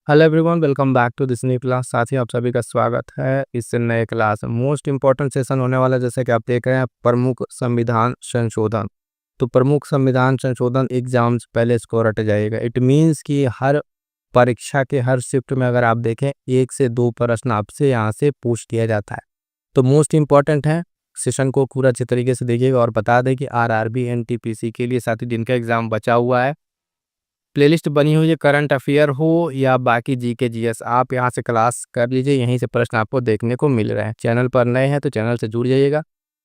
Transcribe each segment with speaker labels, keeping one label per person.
Speaker 1: Hello everyone, welcome back to this new class. साथ ही आप सभी का स्वागत है इस नए क्लास में। मोस्ट इंपॉर्टेंट सेशन होने वाला है, जैसे कि आप देख रहे हैं, प्रमुख संविधान संशोधन। तो प्रमुख संविधान संशोधन एग्जाम से पहले इसको रट जाइएगा। इट मीन्स कि हर परीक्षा के हर शिफ्ट में अगर आप देखें 1 से 2 प्रश्न आपसे यहाँ से पूछ लिया जाता है। तो मोस्ट इंपॉर्टेंट है, सेशन को पूरा अच्छी तरीके से देखिएगा। और बता दें कि आरआरबी एनटीपीसी के लिए साथी जिनका एग्जाम बचा हुआ है, प्लेलिस्ट बनी हुई है, करंट अफेयर हो या बाकी जीके जीएस, आप यहाँ से क्लास कर लीजिए। यहीं से प्रश्न आपको देखने को मिल रहे हैं। चैनल पर नए हैं तो चैनल से जुड़ जाइएगा।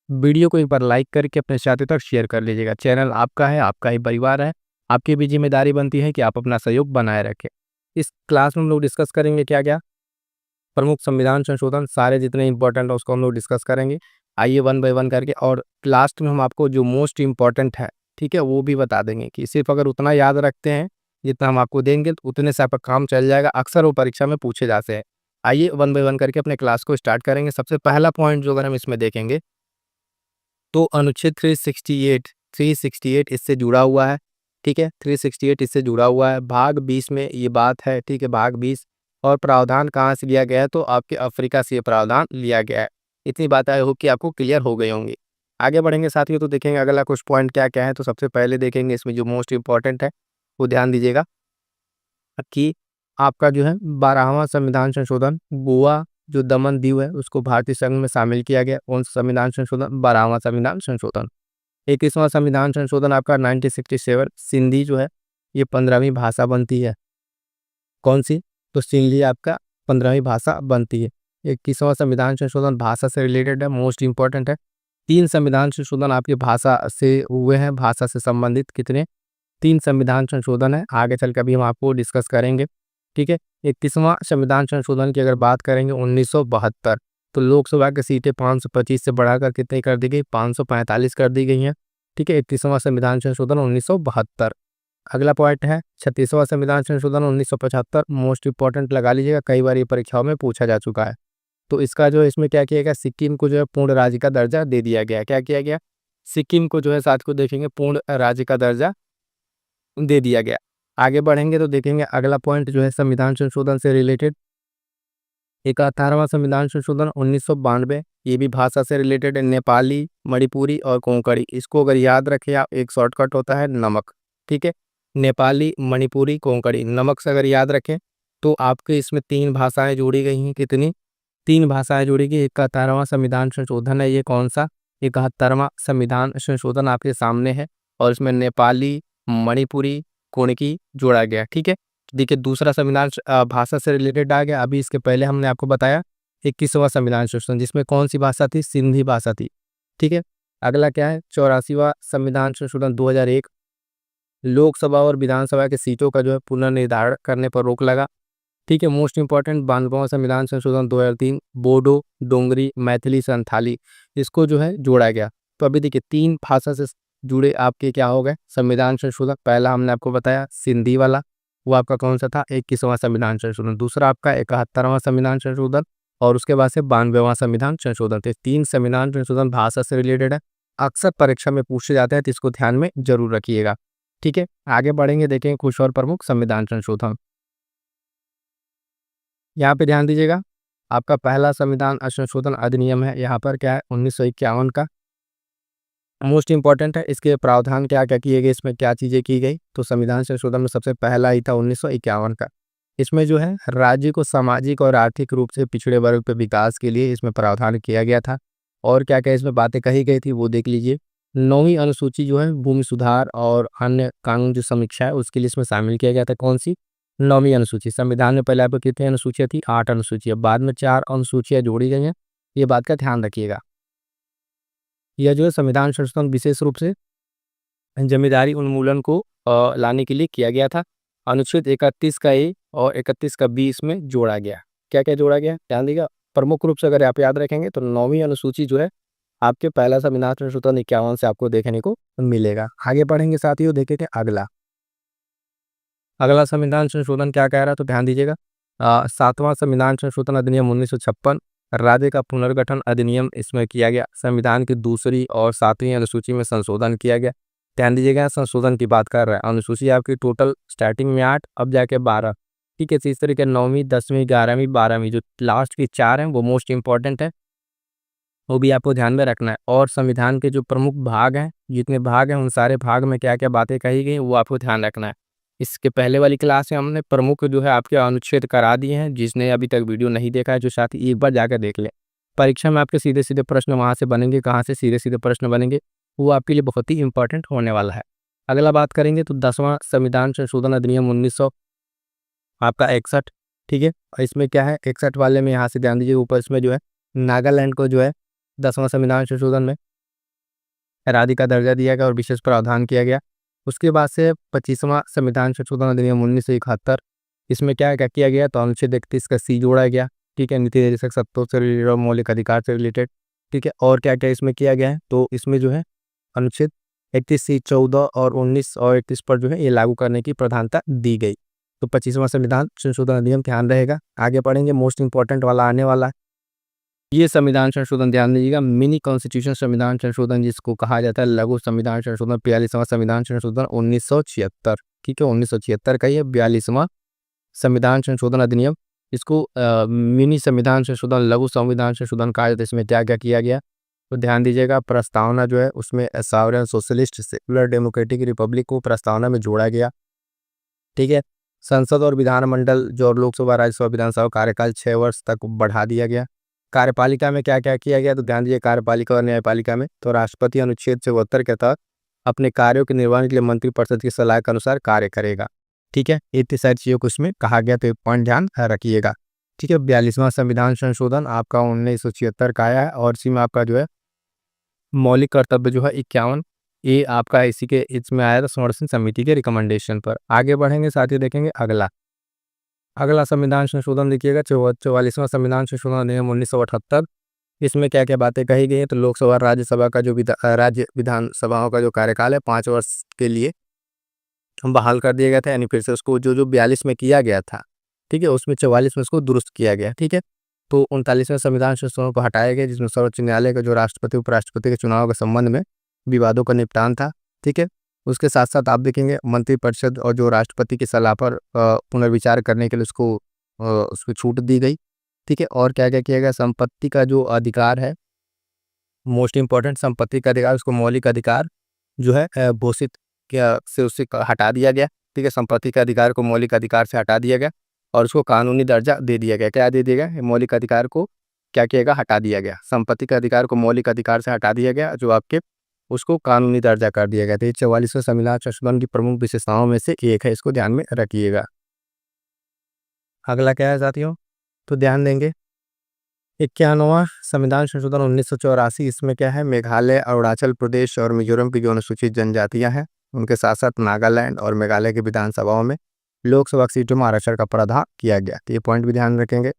Speaker 1: वीडियो को एक बार लाइक करके अपने साथियों तक शेयर कर लीजिएगा। चैनल आपका है, आपका ही परिवार है, आपकी भी जिम्मेदारी बनती है कि आप अपना सहयोग बनाए रखें। इस क्लास में हम लोग डिस्कस करेंगे क्या क्या प्रमुख संविधान संशोधन, सारे जितने इंपॉर्टेंट है उसको हम लोग डिस्कस करेंगे। आइए वन बाय वन करके, और लास्ट में हम आपको जो मोस्ट इंपॉर्टेंट है, ठीक है, वो भी बता देंगे कि सिर्फ अगर उतना याद रखते हैं जितना हम आपको देंगे तो उतने से आपका काम चल जाएगा। अक्सर वो परीक्षा में पूछे जाते हैं। आइए वन बाय वन करके अपने क्लास को स्टार्ट करेंगे। सबसे पहला पॉइंट जो अगर हम इसमें देखेंगे तो अनुच्छेद 368 इससे जुड़ा हुआ है। ठीक है, 368 इससे जुड़ा हुआ है। भाग 20 में ये बात है। ठीक है, भाग 20 और प्रावधान कहाँ से लिया गया है, तो आपके अफ्रीका से ये प्रावधान लिया गया है। इतनी बात आई होप कि आपको क्लियर हो गई होंगी। आगे बढ़ेंगे साथियों तो देखेंगे अगला कुछ पॉइंट क्या क्या है। तो सबसे पहले देखेंगे इसमें जो मोस्ट इंपॉर्टेंट है वो ध्यान दीजिएगा कि आपका जो है 12वां संविधान संशोधन, गोवा जो दमन दीव है उसको भारतीय संघ में शामिल किया गया। कौन सा संविधान संशोधन? 12वां संविधान संशोधन। 21वां संविधान संशोधन आपका 1967, सिंधी जो है ये 15वीं भाषा बनती है। कौन सी? तो सिंधी आपका 15वीं भाषा बनती है। 21वां संविधान संशोधन भाषा से रिलेटेड है, मोस्ट इंपॉर्टेंट है। 3 संविधान संशोधन आपकी भाषा से हुए हैं, भाषा से संबंधित कितने? 3 संविधान संशोधन है। आगे चल के अभी हम आपको डिस्कस करेंगे। ठीक है, 21वां संविधान संशोधन की अगर बात करेंगे 1972, तो लोकसभा की सीटें 525 से बढ़ाकर कितनी कर दी गई? 545 कर दी गई हैं। ठीक है, 21वां संविधान संशोधन 1972। अगला पॉइंट है 36वां संविधान संशोधन 1975। मोस्ट इंपॉर्टेंट लगा लीजिएगा, कई बार ये परीक्षाओं में पूछा जा चुका है। तो इसका जो है इसमें क्या किया गया, सिक्किम को जो है पूर्ण राज्य का दर्जा दे दिया गया। क्या किया गया? सिक्किम को जो है साथ को देखेंगे पूर्ण राज्य का दर्जा दे दिया गया। आगे बढ़ेंगे तो देखेंगे अगला पॉइंट जो है संविधान संशोधन से रिलेटेड 71वां संविधान संशोधन 1992, ये भी भाषा से रिलेटेड है। नेपाली, मणिपुरी और कोंकणी, इसको अगर याद रखें आप, एक शॉर्टकट होता है नमक। ठीक है, नेपाली, मणिपुरी, कोंकणी, नमक से अगर याद रखें तो आपके इसमें 3 भाषाएं जोड़ी गई हैं। कितनी? 3 भाषाएं जोड़ी गई। 71वां संविधान संशोधन है ये। कौन सा? 71वां संविधान संशोधन आपके सामने है, और इसमें नेपाली, मणिपुरी, कोंकणी जोड़ा गया। ठीक है, देखिए दूसरा संविधान भाषा से रिलेटेड आ गया। अभी इसके पहले हमने आपको बताया 21वां संविधान संशोधन, जिसमें कौन सी भाषा थी? सिंधी भाषा थी। ठीक है, अगला क्या है? 84वां संविधान संशोधन 2001, लोकसभा और विधानसभा की सीटों का जो है पुनर्निर्धारण करने पर रोक लगा। ठीक है, मोस्ट इंपॉर्टेंट 92वां संविधान संशोधन 2003, बोडो, डोंगरी, मैथिली, संथाली, इसको जो है जोड़ा गया। तो अभी देखिए 3 भाषा से जुड़े आपके क्या हो गए संविधान संशोधन। पहला हमने आपको बताया सिंधी वाला, वो आपका कौन सा था? 21वां संविधान संशोधन। दूसरा आपका 71वां संविधान संशोधन, और उसके बाद से 92वां संविधान संशोधन। तो 3 संविधान संशोधन भाषा से रिलेटेड है, अक्सर परीक्षा में पूछे जाते हैं, तो इसको ध्यान में जरूर रखिएगा। ठीक है, आगे बढ़ेंगे, देखेंगे कुछ और प्रमुख संविधान संशोधन। यहाँ पे ध्यान दीजिएगा, आपका पहला संविधान संशोधन अधिनियम है। यहाँ पर क्या है? 1951 का। मोस्ट इंपॉर्टेंट है, इसके प्रावधान क्या क्या किए गए, इसमें क्या चीज़ें की गई। तो संविधान संशोधन में सबसे पहला ही था 1951 का। इसमें जो है राज्य को सामाजिक और आर्थिक रूप से पिछड़े वर्ग पे विकास के लिए इसमें प्रावधान किया गया था। और क्या क्या इसमें बातें कही गई थी वो देख लीजिए। 9वीं अनुसूची जो है भूमि सुधार और अन्य कानून जो समीक्षा है उसके लिए इसमें शामिल किया गया था। कौन सी? 9वीं अनुसूची। संविधान में पहले आपको कितनी अनुसूचियाँ थी? 8 अनुसूचियाँ, बाद में 4 अनुसूचियाँ जोड़ी गई हैं। ये बात का ध्यान रखिएगा। यह जो है संविधान संशोधन विशेष रूप से जमींदारी उन्मूलन को लाने के लिए किया गया था। अनुच्छेद 31 का ए और 31 का बी इसमें जोड़ा गया। क्या क्या जोड़ा गया ध्यान दीजिएगा। प्रमुख रूप से अगर आप याद रखेंगे तो 9वीं अनुसूची जो है आपके पहला संविधान संशोधन 51 से आपको देखने को मिलेगा। आगे बढ़ेंगे साथियों, देखेंगे अगला संविधान संशोधन क्या कह रहा है, तो ध्यान दीजिएगा। 7वां संविधान संशोधन अधिनियम 1956, राज्य का पुनर्गठन अधिनियम इसमें किया गया। संविधान की दूसरी और 7वीं अनुसूची में संशोधन किया गया। ध्यान दीजिएगा, संशोधन की बात कर रहा है। अनुसूची आपकी टोटल स्टार्टिंग में 8, अब जाके 12। ठीक है। इस तरीके 9वीं 10वीं 11वीं 12वीं जो लास्ट की 4 हैं वो मोस्ट इंपॉर्टेंट है, वो भी आपको ध्यान में रखना है। और संविधान के जो प्रमुख भाग हैं, जितने भाग हैं उन सारे भाग में क्या क्या बातें कही गई वो आपको ध्यान रखना है। इसके पहले वाली क्लास में हमने प्रमुख जो है आपके अनुच्छेद करा दिए हैं, जिसने अभी तक वीडियो नहीं देखा है जो साथी एक बार जाकर देख ले। परीक्षा में आपके सीधे सीधे प्रश्न वहाँ से बनेंगे, कहाँ से सीधे सीधे प्रश्न बनेंगे, वो आपके लिए बहुत ही इंपॉर्टेंट होने वाला है। अगला बात करेंगे तो 10वां संविधान संशोधन अधिनियम 1900 आपका 61। ठीक है। और इसमें क्या है 61 वाले में यहाँ से ध्यान दीजिए, ऊपर इसमें जो है नागालैंड को जो है 10वां संविधान संशोधन में राज्य का दर्जा दिया गया और विशेष प्रावधान किया गया। उसके बाद से 25वां संविधान संशोधन अधिनियम 1971, इसमें क्या क्या किया गया तो अनुच्छेद 31 का सी जोड़ा गया। ठीक है। नीति निर्देशक सत्तों से रिलेटेड और मौलिक अधिकार से रिलेटेड। ठीक है। और क्या क्या इसमें किया गया है तो इसमें जो है अनुच्छेद 31 सी 14 और 19 और 31 पर जो है ये लागू करने की प्रधानता दी गई। तो 25वां संविधान संशोधन अधिनियम ध्यान रहेगा। आगे पढ़ेंगे, मोस्ट इंपॉर्टेंट वाला आने वाला है। ये संविधान संशोधन ध्यान दीजिएगा, मिनी कॉन्स्टिट्यूशन संविधान संशोधन जिसको कहा जाता है लघु संविधान संशोधन, 42वां संविधान संशोधन 1976। ठीक है। 1976 का ये 42वां संविधान संशोधन अधिनियम, इसको मिनी संविधान संशोधन लघु संविधान संशोधन कहा जाता है। इसमें क्या क्या किया गया तो ध्यान दीजिएगा, प्रस्तावना जो है उसमें sovereign socialist secular democratic Republic को प्रस्तावना में जोड़ा गया। ठीक है। संसद और विधानमंडल जो लोकसभा राज्यसभा विधानसभा कार्यकाल 6 वर्ष तक बढ़ा दिया गया। कार्यपालिका में क्या क्या किया गया तो ध्यान दीजिए, कार्यपालिका और न्यायपालिका में तो राष्ट्रपति अनुच्छेद 74 के तहत अपने कार्यों के निर्वहन के लिए मंत्रिपरिषद की सलाह के अनुसार कार्य करेगा। ठीक है। इतनी सारी चीज़ों को इसमें कहा गया तो एक पॉइंट ध्यान रखिएगा। ठीक है। 42वां संविधान संशोधन आपका 1976 का आया है और इसी में आपका जो है मौलिक कर्तव्य जो है 51, ये आपका इसी के इसमें आया था संरक्षण समिति के रिकमेंडेशन पर। आगे बढ़ेंगे साथियों, देखेंगे अगला संविधान संशोधन देखिएगा 44वां संविधान संशोधन अधिनियम 1978। इसमें क्या क्या बातें कही गई हैं तो लोकसभा राज्यसभा का जो राज्य विधानसभाओं का जो कार्यकाल है 5 वर्ष के लिए बहाल कर दिया गया था, यानी फिर से उसको जो 42 में किया गया था, ठीक है, उसमें 44 में उसको दुरुस्त किया गया। ठीक है। तो 39वें संविधान संशोधन को हटाया गया, जिसमें सर्वोच्च न्यायालय का जो राष्ट्रपति उपराष्ट्रपति के चुनाव के संबंध में विवादों का निपटान था। ठीक है। उसके साथ साथ आप देखेंगे मंत्रिपरिषद और जो राष्ट्रपति की सलाह पर पुनर्विचार करने के लिए उसको छूट दी गई। ठीक है। और क्या क्या किया गया, संपत्ति का जो अधिकार है, मोस्ट इंपॉर्टेंट संपत्ति का अधिकार, उसको मौलिक अधिकार जो है घोषित क्या से उससे हटा दिया गया। ठीक है। संपत्ति के अधिकार को मौलिक अधिकार से हटा दिया गया और उसको कानूनी दर्जा दे दिया गया। क्या दे दिया गया, मौलिक अधिकार को क्या किया गया, हटा दिया गया। संपत्ति के अधिकार को मौलिक अधिकार से हटा दिया गया, जो आपके उसको कानूनी दर्जा कर दिया गया। तो ये 44वें संविधान संशोधन की प्रमुख विशेषताओं में से एक है, इसको ध्यान में रखिएगा। अगला क्या है साथियों, तो ध्यान देंगे 91वां संविधान संशोधन 1984। इसमें क्या है, मेघालय, अरुणाचल प्रदेश और मिजोरम की जो अनुसूचित जनजातियां हैं उनके साथ साथ नागालैंड और मेघालय की विधानसभाओं में लोकसभा सीटों में आरक्षण का प्रावधान किया गया। तो ये पॉइंट भी ध्यान रखेंगे।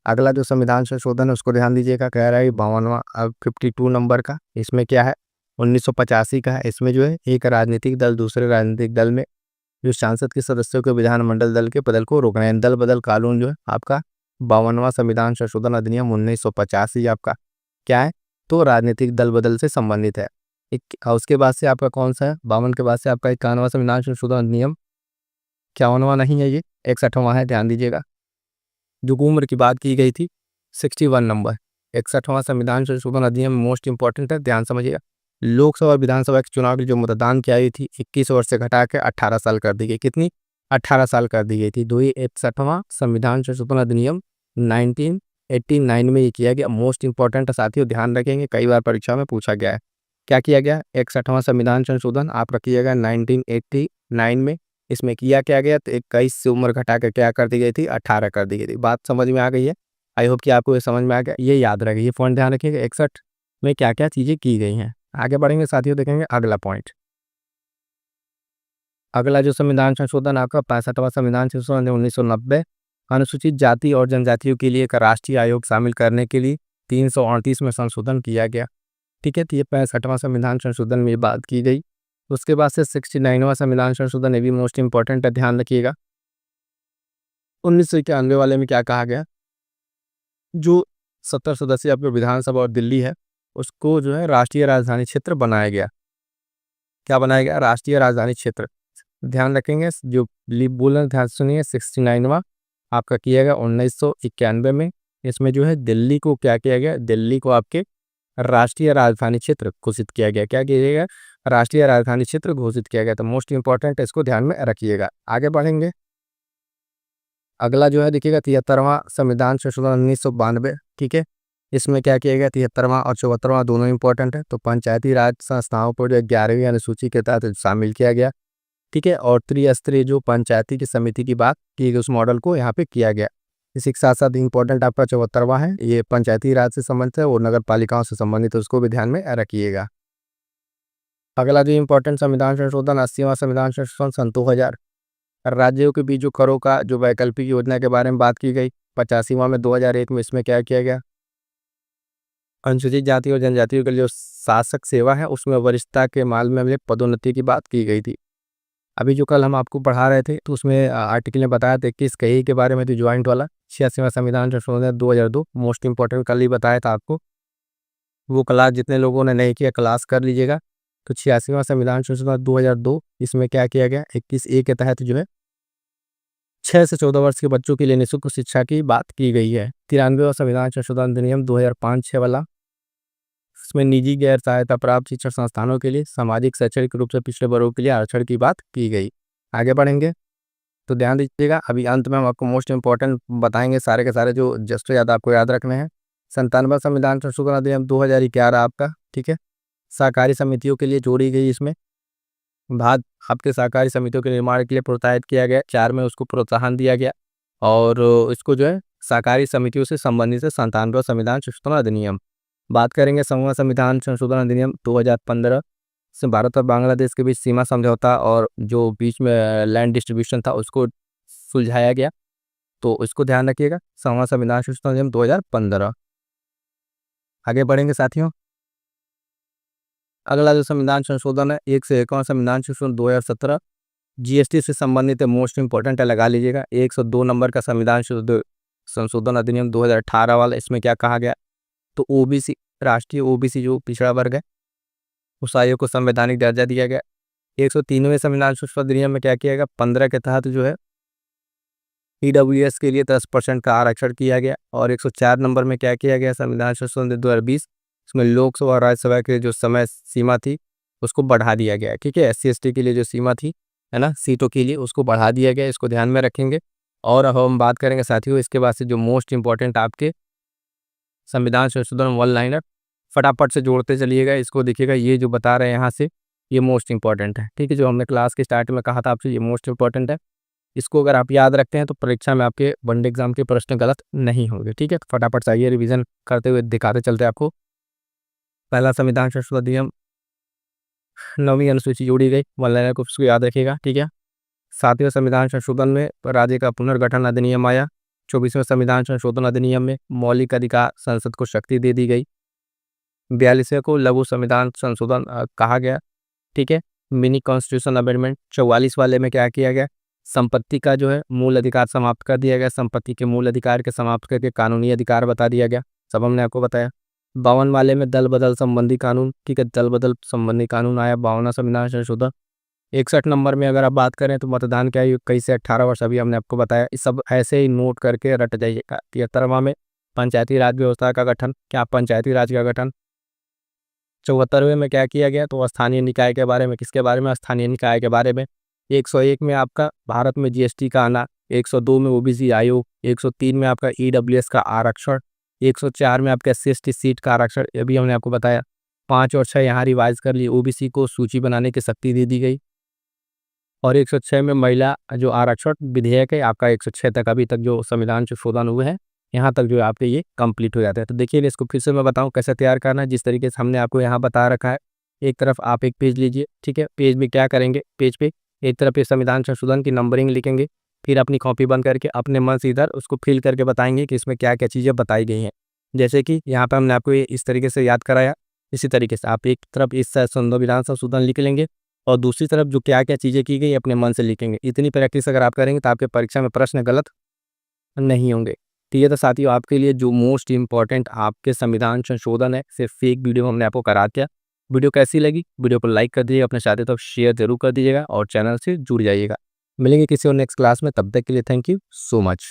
Speaker 1: अगला जो संविधान संशोधन है उसको ध्यान दीजिएगा, कह रहा है 52वां 52 नंबर का। इसमें क्या है 1985 का है। इसमें जो है एक राजनीतिक दल दूसरे राजनीतिक दल में जो सांसद के सदस्यों के विधानमंडल दल के बदल को रोकना है। दल बदल कानून जो है आपका 52वां संविधान संशोधन अधिनियम 1985 आपका क्या है, तो राजनीतिक दल बदल से संबंधित है। उसके बाद से आपका कौन सा है, 52 के बाद से आपका 51वां संविधान संशोधन अधिनियम, 51वां नहीं है ये, 61वां है, ध्यान दीजिएगा। जो उम्र की बात की गई थी 61 नंबर, 61वां संविधान संशोधन अधिनियम मोस्ट इंपॉर्टेंट है, ध्यान समझिएगा। लोकसभा और विधानसभा के चुनाव की जो मतदान की आयु थी 21 वर्ष से घटा के 18 साल कर दी गई। कितनी, 18 साल कर दी गई थी। तो ये 61वां संविधान संशोधन अधिनियम 1989 में ये किया गया। मोस्ट इंपॉर्टेंट साथियों ध्यान रखेंगे, कई बार परीक्षा में पूछा गया है। क्या किया गया, 61वां संविधान संशोधन आपका किया गया 1989 में। इसमें किया क्या गया, तो 21 से उम्र घटा के क्या कर दी गई थी, 18 कर दी गई थी। बात समझ में आ गई है, आई होप कि आपको ये समझ में आ गया। ये याद रखें, ये पॉइंट ध्यान रखिएगा 61 में क्या क्या चीज़ें की गई हैं। आगे बढ़ेंगे साथियों, देखेंगे अगला पॉइंट। अगला जो संविधान संशोधन आपका 65वां संविधान संशोधन 1990, अनुसूचित जाति और जनजातियों के लिए एक राष्ट्रीय आयोग शामिल करने के लिए 338 में संशोधन किया गया। ठीक है। तो ये 65वां संविधान संशोधन में ये बात की गई। उसके बाद से 69वां संविधान संशोधन, ये भी मोस्ट इंपॉर्टेंट है, ध्यान रखिएगा। 1991 वाले में क्या कहा गया, जो 70 सदस्यीय आपके विधानसभा और दिल्ली है उसको जो है राष्ट्रीय राजधानी क्षेत्र बनाया गया। क्या बनाया गया, राष्ट्रीय राजधानी क्षेत्र। ध्यान रखेंगे, जो बोलना ध्यान सुनिए, 69वां आपका किया गया 1991 में। इसमें जो है दिल्ली को क्या किया गया, दिल्ली को आपके राष्ट्रीय राजधानी क्षेत्र घोषित किया गया। क्या किया गया, राष्ट्रीय राजधानी क्षेत्र घोषित किया गया। तो मोस्ट इंपॉर्टेंट इसको ध्यान में रखिएगा। आगे बढ़ेंगे, अगला जो है देखिएगा 73वां संविधान संशोधन 1992। ठीक है, इसमें क्या किया गया, 73वां और 74वां दोनों इंपॉर्टेंट है। तो पंचायती राज संस्थाओं को जो 11वीं अनुसूची के तहत शामिल किया गया। ठीक है, और त्रिस्तरीय जो पंचायती की समिति की बात की गई, उस मॉडल को यहाँ पे किया गया। इसी के साथ साथ इंपॉर्टेंट आपका 74वां है, ये पंचायती राज से संबंधित है और नगर पालिकाओं से संबंधित है, उसको भी ध्यान में रखिएगा। अगला जो इंपॉर्टेंट संविधान संशोधन 80वां संविधान संशोधन सन 2000। राज्यों के बीच जो करों का जो वैकल्पिक योजना के बारे में बात की गई। 85वां में 2001 में इसमें क्या किया गया, अनुसूचित जाति और जनजातियों के लिए जो शासक सेवा है उसमें वरिष्ठता के मामले में पदोन्नति की बात की गई थी। अभी जो कल हम आपको पढ़ा रहे थे तो उसमें आर्टिकल में बताया था 21 कही के बारे में, तो ज्वाइंट वाला 86वां संविधान संशोधन 2002 मोस्ट इंपॉर्टेंट कल ही बताया था आपको। वो क्लास जितने लोगों ने नहीं किया क्लास कर लीजिएगा। तो 86वां संविधान संशोधन 2002, इसमें क्या किया गया, 21A के तहत जो है 6 से 14 वर्ष के बच्चों के लिए निःशुल्क शिक्षा की बात की गई है। 93वां संविधान संशोधन अधिनियम 2005-6 वाला, इसमें निजी गैर सहायता प्राप्त शिक्षण संस्थानों के लिए सामाजिक शैक्षणिक रूप से पिछड़े वर्गों के लिए आरक्षण की बात की गई। आगे बढ़ेंगे तो ध्यान दीजिएगा। अभी अंत में हम आपको मोस्ट इंपॉर्टेंट बताएंगे सारे के सारे जो जस्ट याद आपको याद रखने हैं। 97वां संविधान संशोधन अधिनियम 2011 आपका। ठीक है, सहकारी समितियों के लिए जोड़ी गई इसमें बात, आपके सहकारी समितियों के निर्माण के लिए प्रोत्साहित किया गया। 4 में उसको प्रोत्साहन दिया गया और इसको जो है सहकारी समितियों से संबंधित है 97वां संविधान संशोधन अधिनियम। बात करेंगे 100वां संविधान संशोधन अधिनियम 2015 से भारत और बांग्लादेश के बीच सीमा समझौता और जो बीच में लैंड डिस्ट्रीब्यूशन था उसको सुलझाया गया। तो इसको ध्यान रखिएगा, 100वां संविधान संशोधन अधिनियम 2015। आगे बढ़ेंगे साथियों, अगला जो संविधान संशोधन है 101वां संविधान संशोधन 2017 जीएसटी से संबंधित है, मोस्ट इंपॉर्टेंट है, लगा लीजिएगा। 102 नंबर का संविधान संशोधन अधिनियम 2018 वाला, इसमें क्या कहा गया, तो ओबीसी राष्ट्रीय ओबीसी जो पिछड़ा वर्ग है उस आयोग को संवैधानिक दर्जा दिया गया। 103वें संविधान संशोधन अधिनियम में क्या किया गया, 15 के तहत जो है ईडब्ल्यूएस के लिए 10% का आरक्षण किया गया। और 104 नंबर में क्या किया गया, संविधान संशोधन 2020, इसमें लोकसभा और राज्यसभा के जो समय सीमा थी उसको बढ़ा दिया गया। ठीक है, SC/ST के लिए जो सीमा थी है ना सीटों के लिए, उसको बढ़ा दिया गया, इसको ध्यान में रखेंगे। और अब हम बात करेंगे साथियों इसके बाद से जो मोस्ट इंपॉर्टेंट आपके संविधान संशोधन वन लाइनर, फटाफट से जोड़ते चलिएगा। इसको देखिएगा, ये जो बता रहे हैं यहाँ से ये मोस्ट इंपॉर्टेंट है। ठीक है, जो हमने क्लास के स्टार्ट में कहा था आपसे ये मोस्ट इंपॉर्टेंट है। इसको अगर आप याद रखते हैं तो परीक्षा में आपके वनडे एग्जाम के प्रश्न गलत नहीं होंगे। ठीक है, फटाफट से आइए रिवीजन करते हुए दिखाते चलते आपको। पहला संविधान संशोधन अधिनियम 9वीं अनुसूची जोड़ी गई, वन लाइनर को उसको याद रखिएगा। ठीक है, 7वें संविधान संशोधन में राज्य का पुनर्गठन अधिनियम आया। 24वें संविधान संशोधन अधिनियम में मौलिक अधिकार संसद को शक्ति दे दी गई। 42वें को लघु संविधान संशोधन कहा गया। ठीक है, मिनी कॉन्स्टिट्यूशन अमेंडमेंट 44 वाले में क्या किया गया, संपत्ति का जो है मूल अधिकार समाप्त कर दिया गया। संपत्ति के मूल अधिकार के समाप्त करके कानूनी अधिकार बता दिया गया, सब हमने आपको बताया। 52 वाले में दल बदल संबंधी कानून, ठीक है, दल बदल संबंधी कानून आया। 52वां संविधान संशोधन। 61 नंबर में अगर आप बात करें तो मतदान की आयु 21 से 18 वर्ष, अभी हमने आपको बताया। ये सब ऐसे ही नोट करके रट जाइएगा। 73वां में पंचायती राज व्यवस्था का गठन, क्या पंचायती राज का गठन। 74वें में क्या किया गया, तो स्थानीय निकाय के बारे में, किसके बारे में, स्थानीय निकाय के बारे में। 101 में आपका भारत में जीएसटी का आना। 102 में ओबीसी आयोग। 103 में आपका ईडब्ल्यूएस का आरक्षण। 104 में आपका SC/ST सीट का आरक्षण, ये भी हमने आपको बताया। 5 और 6 यहाँ रिवाइज कर लिए, ओबीसी को सूची बनाने की शक्ति दे दी गई। और 106 में महिला जो आरक्षण विधेयक है आपका 106 तक अभी तक जो संविधान संशोधन हुए हैं यहाँ तक जो आपके ये कंप्लीट हो जाते हैं। तो देखिए इसको फिर से मैं बताऊं कैसे तैयार करना है, जिस तरीके से हमने आपको यहाँ बता रखा है। एक तरफ आप एक पेज लीजिए, ठीक है, पेज में क्या करेंगे, पेज पे एक तरफ ये संविधान संशोधन की नंबरिंग लिखेंगे, फिर अपनी कॉपी बंद करके अपने मन से इधर उसको फिल करके बताएंगे कि इसमें क्या क्या चीज़ें बताई गई हैं। जैसे कि यहाँ पर हमने आपको ये इस तरीके से याद कराया, इसी तरीके से आप एक तरफ इस संविधान संशोधन लिख लेंगे और दूसरी तरफ जो क्या क्या चीज़ें की गई अपने मन से लिखेंगे। इतनी प्रैक्टिस अगर आप करेंगे तो आपके परीक्षा में प्रश्न गलत नहीं होंगे। तो ये तो साथियों आपके लिए जो मोस्ट इंपॉर्टेंट आपके संविधान संशोधन है, सिर्फ एक वीडियो हमने आपको करा दिया। वीडियो कैसी लगी, वीडियो को लाइक कर दीजिएगा, अपने साथियों तक शेयर जरूर कर दीजिएगा और चैनल से जुड़ जाइएगा। मिलेंगे किसी और नेक्स्ट क्लास में, तब तक के लिए थैंक यू सो मच।